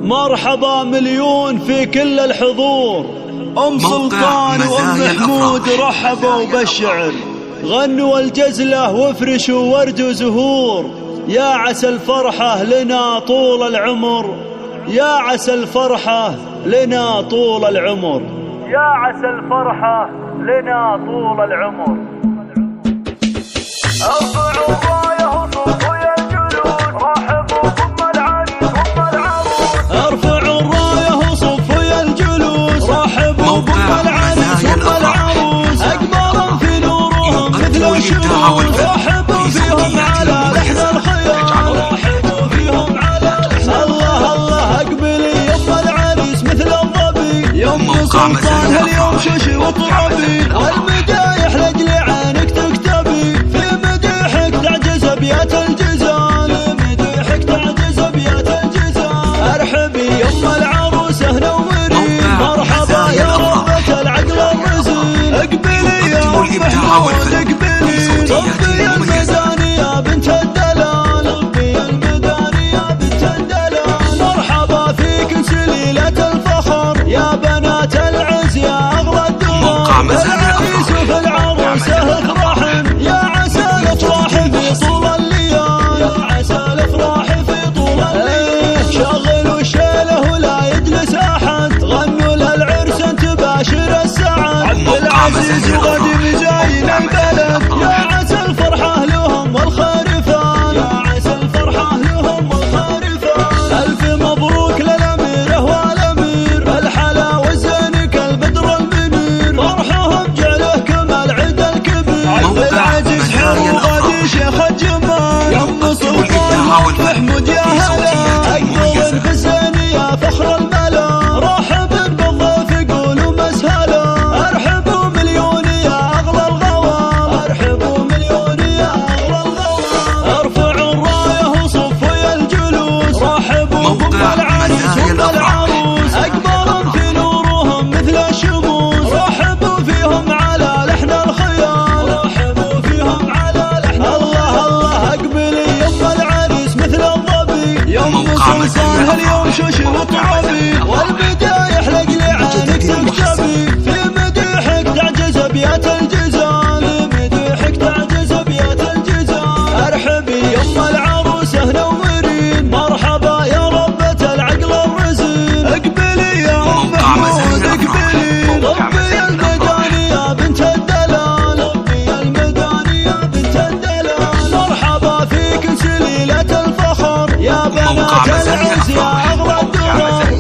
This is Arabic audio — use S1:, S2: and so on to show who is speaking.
S1: مرحبا مليون في كل الحضور. أم سلطان وأم محمود رحبوا بالشعر، غنوا الجزلة وافرشوا ورد وزهور. يا عسى الفرحة لنا طول العمر، يا عسى الفرحة لنا طول العمر، يا عسى الفرحة لنا طول العمر. ارفعوا الراية وصفوا يا الجلوس، رحبوا بأم العريس وأم العروس. ارفعوا الراية وصفوا يا الجلوس، رحبوا بأم العريس وأم العروس. أقمار في نورهم مثل الشموس، رحبوا فيهم على لحن الخيال، رحبوا فيهم على لحن. الله الله اقبلي يا أم العريس مثل الظبي، يا أم سلطان هاليوم شوشي وطربي. والمدايح لأجل عينك تكتبي، في مديحك تعجز أبيات الجزال، مديحك تعجز أبيات الجزال. ارحبي يا أم العروسة نورين، مرحبا يا ربة العقل الرزين. اقبلي يا أم محمود اقبلي، ربي المداني يا بنت الدلال، ربي المداني يا بنت الدلال. مرحبا فيك سليلة الفخر، يا بنات العز يا أغلى الدور. العريس في العروسة افرحن، يا عسى الافراح في طول الليال، يا عسى الافراح في طول الليل. شغلوا الشيله ولا يجلس احد، غنوا للعرس تباشر السعد. عبد العزيز وغدي مزاين البلد، يا عسى الفرحة لهم والخارفان، يا عسى الفرحة لهم والخارفان. ألف مبروك للأميرة والأمير، الحلا والزين كالبدر المنير. فرحهم جعله كمال عيد الكبير. عبد العزيز حلو وغدي شيخ الجمال، يا أم سلطان محمود يا هلا. أقبل في الزين يا فخر الملا، رحب بالضيف قولوا مسهلا. ارحبوا مليون يا أغلى الغوام، ارحبوا مليون يا أغلى الغوام. ارفعوا الراية وصفوا يا الجلوس، رحبوا بأم العريس وأم العروس. أقمار في نورهم مثل الشموس، رحبوا فيهم على لحن الخيال، رحبوا فيهم على لحن. الله الله اقبلي يا أم العريس مثل الظبي، يا أم سلطان هاليوم شوشي وطربي. والمدايح لأجل عينك تكتبي، في مديحك تعجز أبيات الجزال، مديحك تعجز أبيات الجزال. ارحبي يا أم العروسة نورين، مرحبا يا ربة العقل الرزين. اقبلي يا أم محمود اقبلي، ربي المداني يا بنت الدلال، ربي المداني يا بنت الدلال. مرحبا فيك سليلة الفخر، يا بنات العز يا أغلى الدرر.